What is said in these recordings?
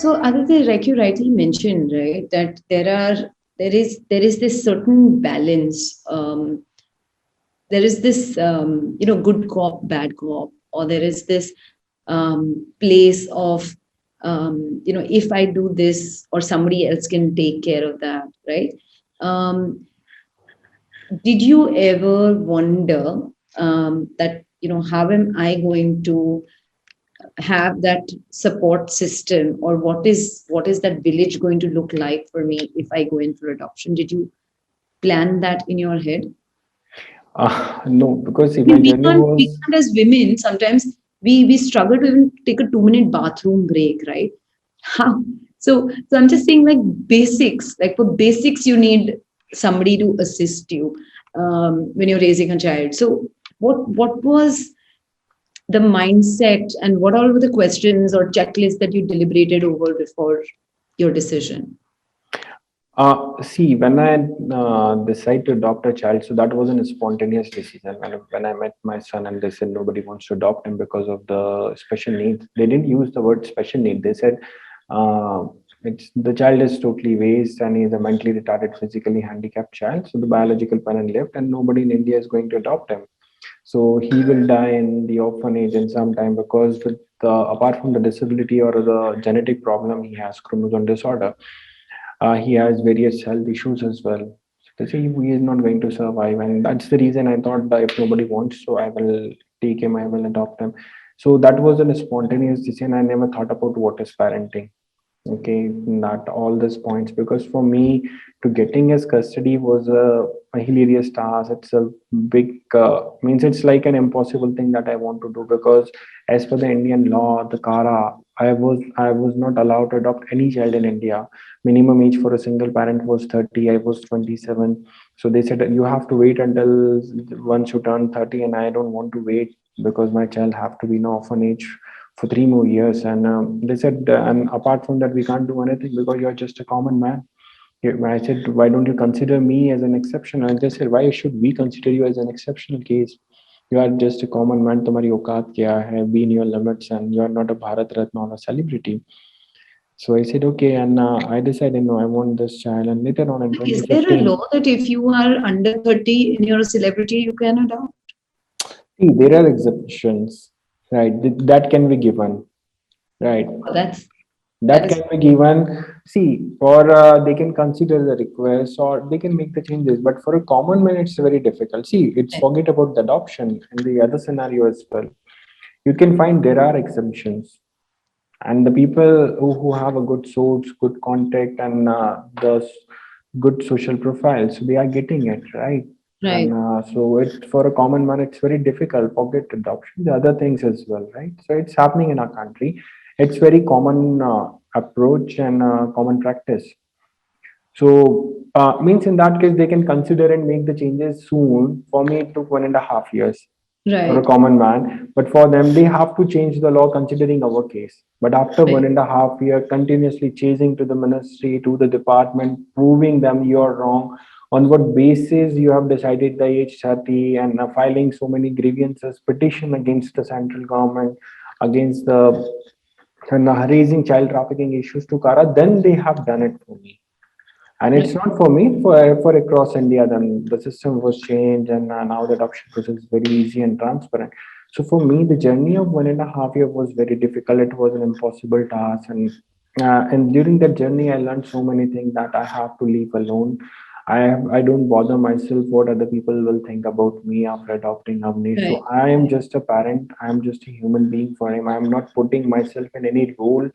So Aditya, like you rightly mentioned, right, that there is this certain balance. There is this good cop, bad cop, or there is this place of if I do this, or somebody else can take care of that, right? Um, did you ever wonder that how am I going to have that support system, or what is that village going to look like for me if I go in for adoption? Did you plan that in your head? No, because see, I my mean, we journey can't we was. can't as women sometimes we struggle to even take a 2 minute bathroom break, right? How? So I'm just saying, like, basics, like for basics you need somebody to assist you when you're raising a child. So what was the mindset, and what all were the questions or checklists that you deliberated over before your decision? See, when I decided to adopt a child, so that wasn't a spontaneous decision. When I met my son and they said nobody wants to adopt him because of the special needs, they didn't use the word special need. They said uh, the child is totally waste and he's a mentally retarded, physically handicapped child. So the biological parent left, and nobody in India is going to adopt him. So he will die in the orphanage in some time because with apart from the disability or the genetic problem, he has chromosome disorder. He has various health issues as well. So they say he is not going to survive, and that's the reason I thought that if nobody wants, so I will take him, I will adopt him. So that was a spontaneous decision. I never thought about what is parenting. Okay, not all these points, because for me to getting his custody was a hilarious task. It's a big means it's like an impossible thing that I want to do, because as per the Indian law, the Kara, I was not allowed to adopt any child in India. Minimum age for a single parent was 30. I was 27. So they said that you have to wait until once you turn 30, and I don't want to wait because my child have to be in orphanage for 3 more years. And they said, and apart from that, we can't do anything because you're just a common man. I said, why don't you consider me as an exception? And they said, why should we consider you as an exceptional case? You are just a common man. तुम्हारी औकात क्या है? Be in your limits, and you are not a Bharat Ratna or a celebrity. So I said, okay, and I decided, no, I want this child. And later on in Is there a 2015, law that if you are under 30 and you're a celebrity, you can adopt? see, there are exceptions, right? That can be given, right? Oh, that That is can be given. See, for they can consider the request or they can make the changes, but for a common man it's very difficult. See, it's forget about the adoption and the other scenario as well. You can find there are exemptions, and the people who have a good source, good contact, and good social profile, so they are getting it right. And right. so it for a common man it's very difficult. Forget adoption, the other things as well, right? So it's happening in our country. It's very common approach and common practice. So means in that case they can consider and make the changes soon. For me it took 1.5 years for a Right. common man, but for them they have to change the law considering our case. But after one Right. and a half year continuously chasing to the ministry, to the department, proving them you're wrong, on what basis you have decided the age 30, and filing so many grievances, petition against the central government, against the and raising child trafficking issues to Kara, then they have done it for me. And it's Right. not for me, for across India. Then the system was changed, and now the adoption process is very easy and transparent. So for me, the journey of 1.5 year was very difficult. It was an impossible task, and during that journey, I learned so many things that I have to live alone. I don't bother myself what other people will think about me after adopting Avnish. So Right. I am just a parent. I am just a human being for him. I am not putting myself in any role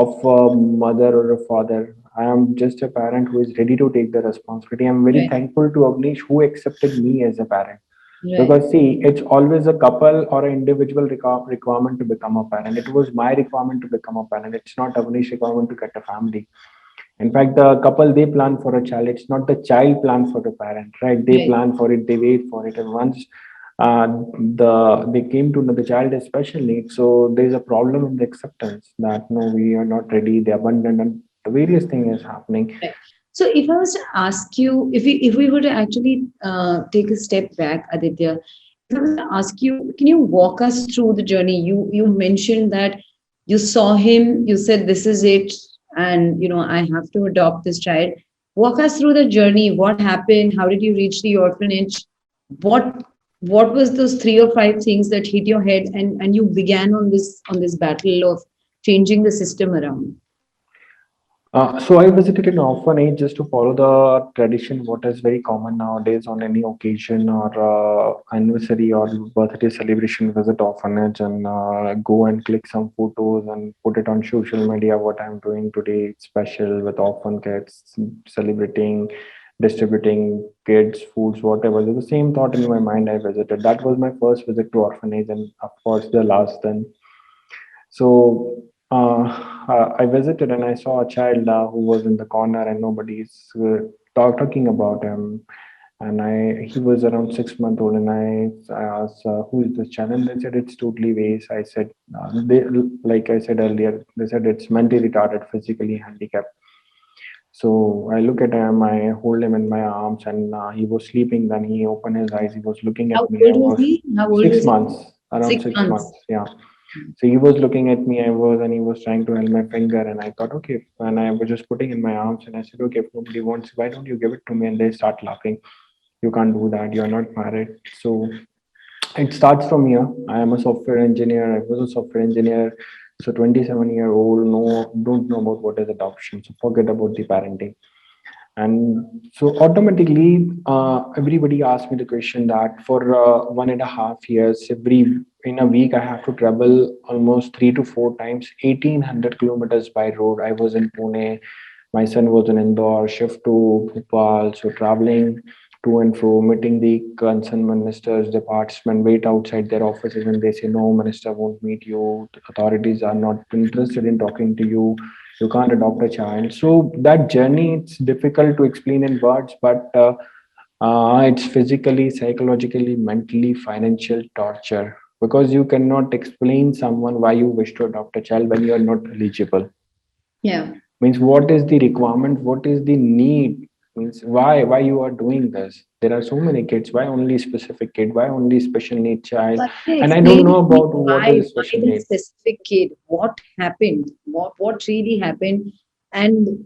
of a mother or a father. I am just a parent who is ready to take the responsibility. I'm very Right. thankful to Avnish who accepted me as a parent. Right. Because see, it's always a couple or an individual requirement to become a parent. It was my requirement to become a parent. It's not Avnish's requirement to get a family. In fact, the couple they plan for a child. It's not the child plan for the parent, right? They Right. plan for it. They wait for it, and once they came to know the child has special needs, so there's a problem in the acceptance that no, we are not ready. They abandoned, and the various thing is happening. Right. So if I was to ask you, if we were to actually take a step back, Aditya, if I was to ask you, can you walk us through the journey? You mentioned that you saw him, you said this is it, and I have to adopt this child. Walk us through the journey. What happened? How did you reach the orphanage? What what was those three or five things that hit your head, and you began on this battle of changing the system around? So I visited an orphanage just to follow the tradition, what is very common nowadays on any occasion or anniversary or birthday celebration, visit orphanage and go and click some photos and put it on social media. What I'm doing today, it's special with orphan kids, celebrating, distributing kids, foods, whatever. So the same thought in my mind. I visited. That was my first visit to orphanage, and of course the last. Then so I visited and I saw a child who was in the corner and nobody's talking about him. And he was around 6 months old, and I asked, "Who is this child?" And they said it's totally waste. I said, they like I said earlier, they said it's mentally retarded, physically handicapped. So I look at him, I hold him in my arms, and he was sleeping. Then he opened his eyes. He was looking How at me. I old was was he? How old six was he? months, around Six six months. months. Yeah. So he was looking at me, and he was trying to hold my finger, and I thought, okay. And I was just putting in my arms, and I said, okay, if nobody wants, why don't you give it to me? And they start laughing. You can't do that. You're not married. So it starts from here. I am a software engineer. I was a software engineer. So 27-year-old, no, don't know about what is adoption. So forget about the parenting. And so automatically, everybody asked me the question that for 1.5 years, in a week, I have to travel almost 3 to 4 times, 1800 kilometers by road. I was in Pune, my son was in Indore, shift to Bhopal, so traveling to and fro, meeting the concerned ministers, department, wait outside their offices, and they say, no, minister won't meet you. The authorities are not interested in talking to you. You can't adopt a child. So that journey, it's difficult to explain in words, but it's physically, psychologically, mentally, financial torture because you cannot explain someone why you wish to adopt a child when you are not eligible. Yeah. Means what is the requirement, what is the need, means why you are doing this. There are so many kids, why only specific kid, why only special need child? But they And I don't explain know to me about what is why special that need. specific kid, what happened, what really happened, and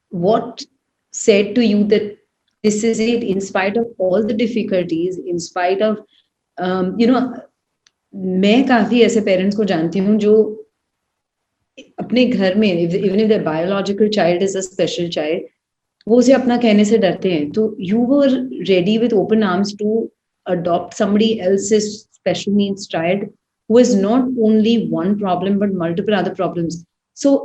what said to you that this is it, in spite of all the difficulties, in spite of um, you know मैं काफी ऐसे parents को जानती हूँ जो अपने घर में even if the biological child is a special child वो उसे अपना कहने से डरते हैं तो you were ready with open arms to adopt somebody else's special needs child who is not only one problem but multiple other problems. So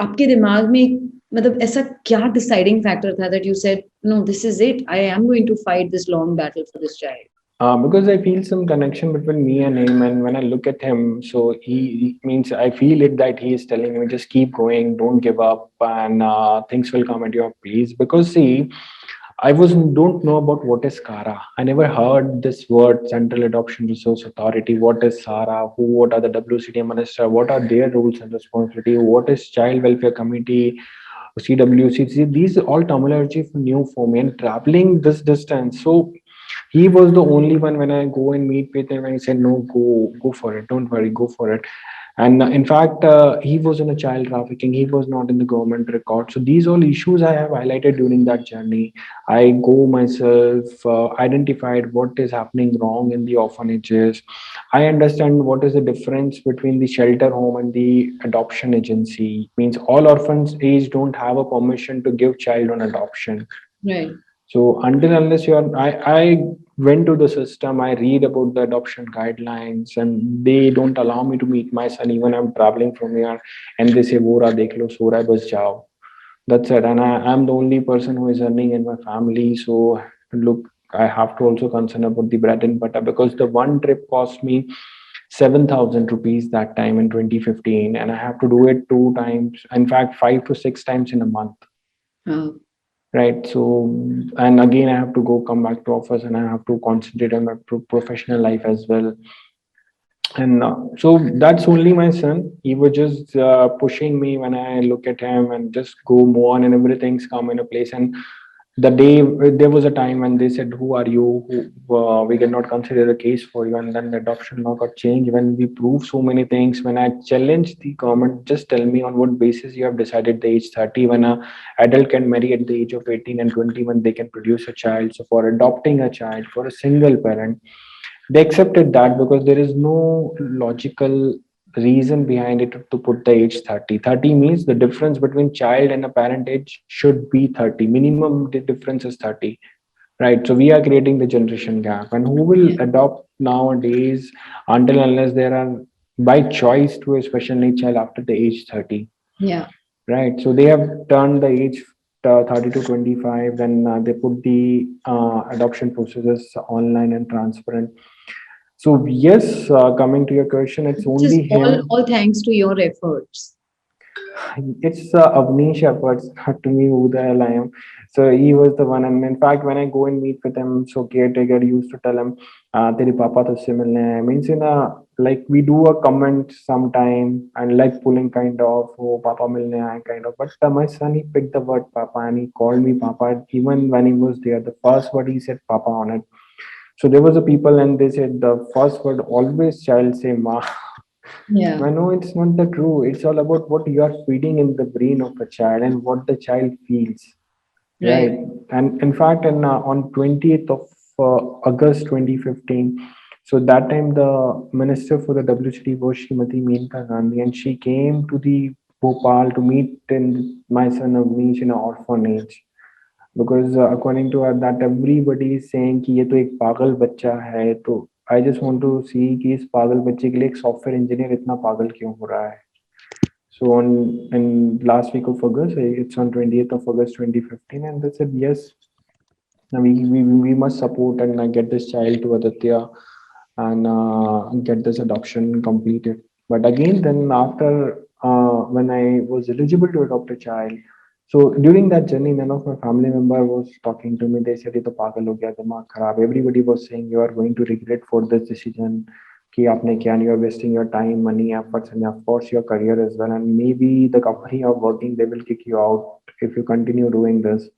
आपके दिमाग में मतलब ऐसा क्या deciding factor था that you said no, this is it, I am going to fight this long battle for this child? Because I feel some connection between me and him, and when I look at him, so he means I feel it that he is telling me just keep going, don't give up, and things will come at your pace. Because see, I was don't know about what is SCARA. I never heard this word, Central Adoption Resource Authority. What is SARA? What are the WCD minister? What are their roles and responsibility? What is Child Welfare Committee? CWC? See, these are all terminology new for me. And traveling this distance, so he was the only one when I go and meet with him. I said, no, go for it. Don't worry, go for it. And in fact, he was in a child trafficking. He was not in the government record. So these all issues I have highlighted during that journey. I go myself, identified what is happening wrong in the orphanages. I understand what is the difference between the shelter home and the adoption agency. Means all orphans age don't have a permission to give child on adoption. Right. So until unless I went to the system, I read about the adoption guidelines, and they don't allow me to meet my son. Even I'm traveling from here, and they say, "Vora dekh lo, sora hai, bas jao." That's it. And I'm the only person who is earning in my family. So look, I have to also concern about the bread and butter because the one trip cost me 7,000 rupees that time in 2015, and I have to do it 2 times. In fact, 5 to 6 times in a month. Oh. Right. So, and again, I have to go come back to office, and I have to concentrate on my professional life as well. And so that's only my son. He was just pushing me when I look at him and just go more on, and everything's come in a place. And the day there was a time when they said, who are you, we cannot consider a case for you, and then the adoption law got changed when we proved so many things. When I challenged the government, just tell me on what basis you have decided the age 30 when a adult can marry at the age of 18 and 20 when they can produce a child. So for adopting a child for a single parent, they accepted that because there is no logical reason behind it to put the age 30. 30 means the difference between child and a parent age should be 30. Minimum the difference is 30, right? So we are creating the generation gap. And who will Yeah. adopt nowadays until unless there are by choice to a special needs child after the age 30, Yeah. right? So they have turned the age 30 to 25, then they put the adoption processes online and transparent. So yes, coming to your question, it's This is only him. all thanks to your efforts. It's Avnish efforts, not to me who the hell I am. So he was the one, and in fact, when I go and meet with him, so caretaker used to tell him, "तेरे पापा तो उससे मिलने हैं." Means in a like we do a comment sometime and like pulling kind of, oh papa milne aaye kind of. But my son, he picked the word papa and he called me papa even when he was there. The first word he said papa on it. So there was a people and they said the first word always child say ma. Yeah. I know it's not the true. It's all about what you are feeding in the brain of a child and what the child feels, Right. right? And in fact, on 20th of August 2015, so that time the minister for the WCD was Srimati Menka Gandhi, and she came to the Bhopal to meet in my son Avnish in an orphanage because according to her that everybody is saying कि ये तो एक पागल बच्चा है तो I just want to see कि इस पागल बच्चे के लिए एक सॉफ्टवेयर इंजीनियर इतना पागल क्यों हो रहा है. So on in last week of August, it's on 20th of August 2015, and they said yes, we must support and get this child to Aditya and get this adoption completed. But again, then after when I was eligible to adopt a child, so during that journey, none of my family member was talking to me. They said, "ये तो पागल हो गया, दिमाग खराब." Everybody was saying, "You are going to regret for this decision." कि आपने क्या, you are wasting your time, money, efforts, and of course your career as well. And maybe the company you're working, they will kick you out if you continue doing this.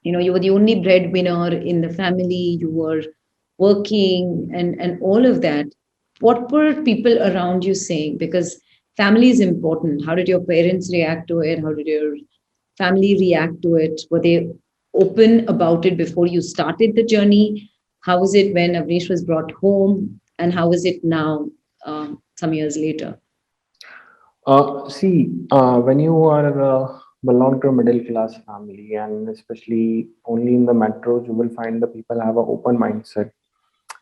You were the only breadwinner in the family. You were working and all of that. What were people around you saying? Because family is important. How did your parents react to it? How did your family react to it? Were they open about it before you started the journey? How was it when Avnish was brought home? And how is it now, some years later? See, when you are belong to a middle class family, and especially only in the metros, you will find the people have an open mindset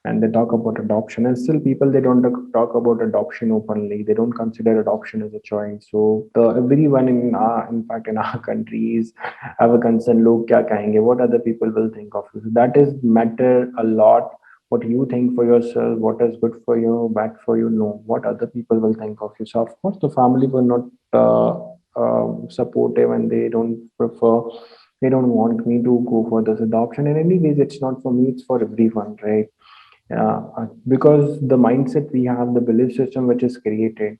and they talk about adoption. And still, people they don't talk about adoption openly. They don't consider adoption as a choice. So the everyone in fact in our country is have a concern. Log kya kahenge? What other people will think of you? So that is matter a lot. What you think for yourself, what is good for you, bad for you, no. What other people will think of you. So of course, the family will not supportive and they don't prefer. They don't want me to go for this adoption. And anyways, it's not for me. It's for everyone, right? Because the mindset we have, the belief system which is created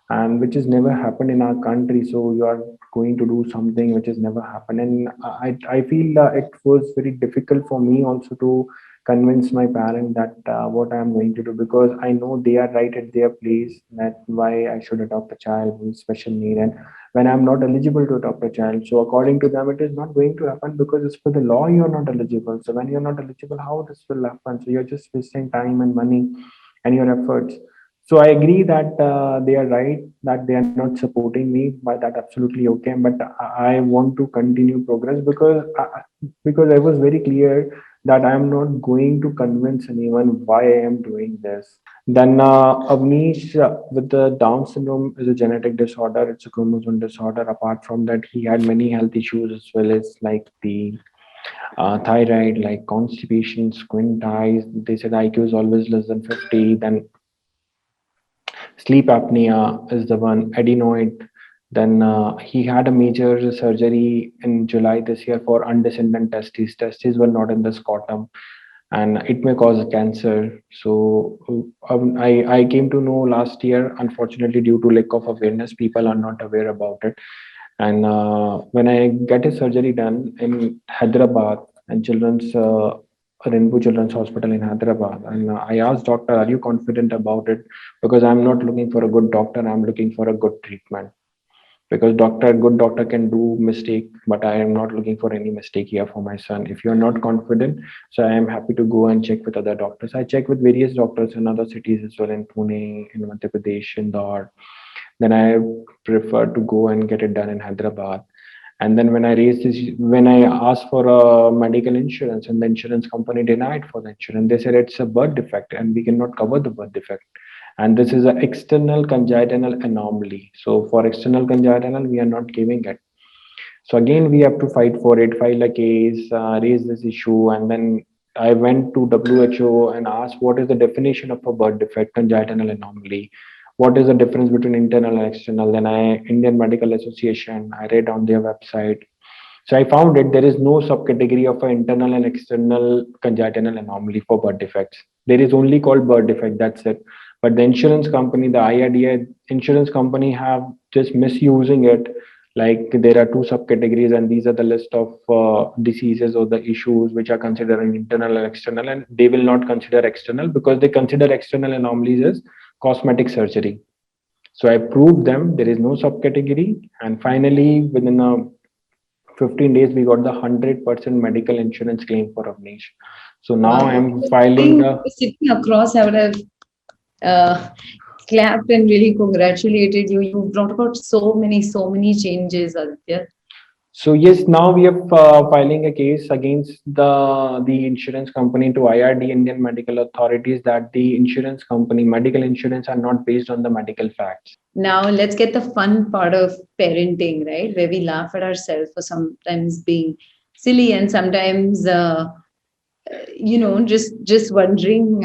and which has never happened in our country. So you are going to do something which has never happened. And I feel it was very difficult for me also to convince my parent that what I'm going to do because I know they are right at their place that why I should adopt a child with special need. And when I'm not eligible to adopt a child. So according to them, it is not going to happen because it's for the law you're not eligible. So when you're not eligible, how this will happen? So you're just wasting time and money and your efforts. So I agree that they are right that they are not supporting me, but that absolutely okay. But I want to continue progress because I was very clear that I am not going to convince anyone why I am doing this. Then Avnish with the Down syndrome is a genetic disorder. It's a chromosome disorder. Apart from that, he had many health issues as well as like the thyroid, like constipation, squint eyes. They said IQ is always less than 50. Then sleep apnea is the one, adenoid. Then he had a major surgery in July this year for undescended testes. Testes were not in the scrotum and it may cause cancer. So I came to know last year, unfortunately, due to lack of awareness, people are not aware about it. And when I get a surgery done in Hyderabad and children's Rainbow Children's Hospital in Hyderabad, and I asked doctor, "Are you confident about it?" Because I'm not looking for a good doctor, I'm looking for a good treatment. Because good doctor can do mistake, but I am not looking for any mistake here for my son. If you are not confident, so I am happy to go and check with other doctors. I check with various doctors in other cities as well, in Pune, in Madhya Pradesh, Indore. Then I prefer to go and get it done in Hyderabad. And then when I asked for a medical insurance, and the insurance company denied for the insurance, they said it's a birth defect and we cannot cover the birth defect. And this is an external congenital anomaly. So for external congenital, we are not giving it. So again, we have to fight for it, file a case, raise this issue, and then I went to WHO and asked what is the definition of a birth defect, congenital anomaly. What is the difference between internal and external? Then Indian Medical Association, I read on their website. So I found it there is no subcategory of an internal and external congenital anomaly for birth defects. There is only called birth defect. That's it. But the insurance company, the IRDA insurance company, have just misusing it. Like there are two subcategories, and these are the list of diseases or the issues which are considered internal and external, and they will not consider external because they consider external anomalies as cosmetic surgery. So I proved them there is no subcategory, and finally within a 15 days we got the 100% medical insurance claim for Avnish. So now Wow. I am I filing think the. sitting across, I would have uh, clapped and really congratulated you. You brought about so many changes, Aditya. So yes, now we are filing a case against the insurance company to IRD, Indian medical authorities, that the insurance company medical insurance are not based on the medical facts. Now let's get the fun part of parenting, right? Where we laugh at ourselves for sometimes being silly and sometimes, just wondering,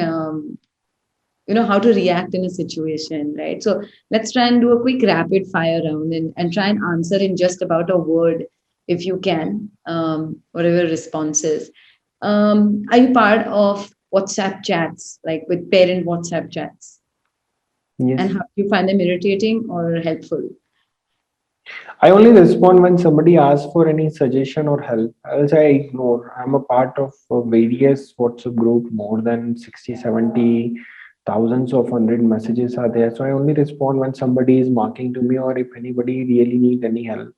how to react in a situation, right? So let's try and do a quick rapid fire round and try and answer in just about a word if you can, whatever responses. Are you part of WhatsApp chats, like with parent WhatsApp chats? And Yes. how do you find them irritating or helpful? I only respond when somebody asks for any suggestion or help. Else I ignore. I'm a part of various WhatsApp group, more than 60, 70, thousands of hundred messages are there. So I only respond when somebody is marking to me or if anybody really needs any help.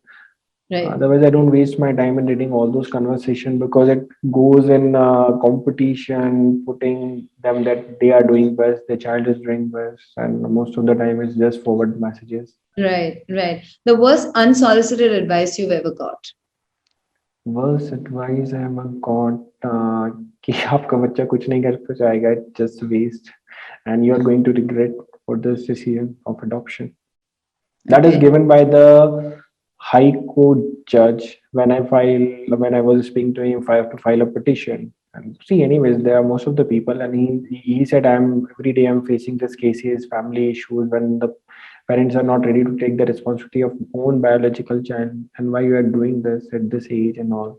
Right. Otherwise, I don't waste my time in reading all those conversations because it goes in competition, putting them that they are doing best, the child is doing best, and most of the time it's just forward messages. Right, right. The worst unsolicited advice you've ever got. Worst advice I am got कि आपका बच्चा कुछ नहीं कर पाएगा, just waste, and you are going to regret for this decision of adoption. That is Okay. given by the High Court judge when I was speaking to him if I have to file a petition. And see, anyways, there are most of the people, and he said I'm every day I'm facing this cases, family issues when the parents are not ready to take the responsibility of own biological child, and why you are doing this at this age and all.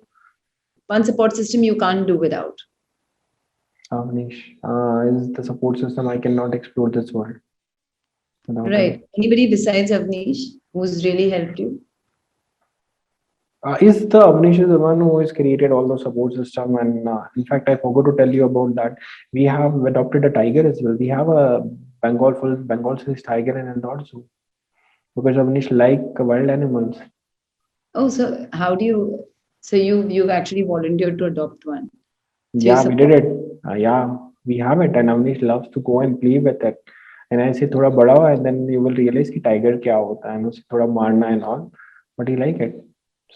One support system you can't do without. Manish, is the support system I cannot explore this world without her. Right. Anybody besides Avnish who's really helped you? Is the Avnish is the one who has created all the support system, and in fact, I forgot to tell you about that. We have adopted a tiger as well. We have a Bengal Swiss tiger in Indore Zoo because Avnish like wild animals. Oh, so how do you? So you've actually volunteered to adopt one. So you Yeah, we did support. it. Yeah, we have it, and Avnish loves to go and play with it. And I say थोड़ा बड़ा हो, and then you will realize कि tiger क्या होता है, and उसे थोड़ा मारना and all. But he like it.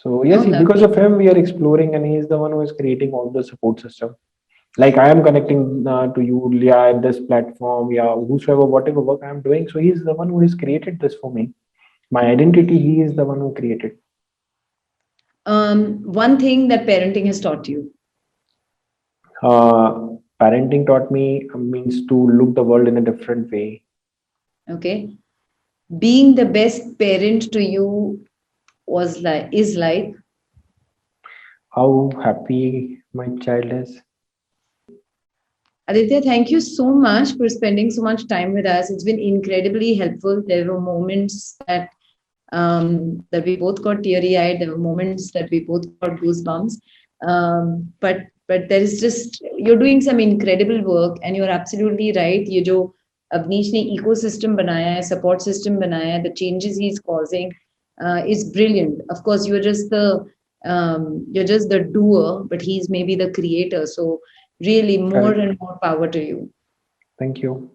So Oh, yes, because lovely. of him, we are exploring, and he is the one who is creating all the support system. Like I am connecting to you, Leah, at this platform, yeah, whosoever, whatever work I am doing. So he's the one who has created this for me. My identity, he is the one who created. One thing that parenting has taught you. Parenting taught me means to look the world in a different way. Okay. Being the best parent to you was like is like. How happy my child is. Aditya, thank you so much for spending so much time with us. It's been incredibly helpful. There were moments that that we both got teary-eyed. There were moments that we both got goosebumps. But there is just, you're doing some incredible work, and you're absolutely right. ये जो अवनीश ने ecosystem बनाया है, support system बनाया है, the changes he's causing is brilliant. Of course, you're just the doer, but he's maybe the creator. So really, more Correct. and more power to you. Thank you.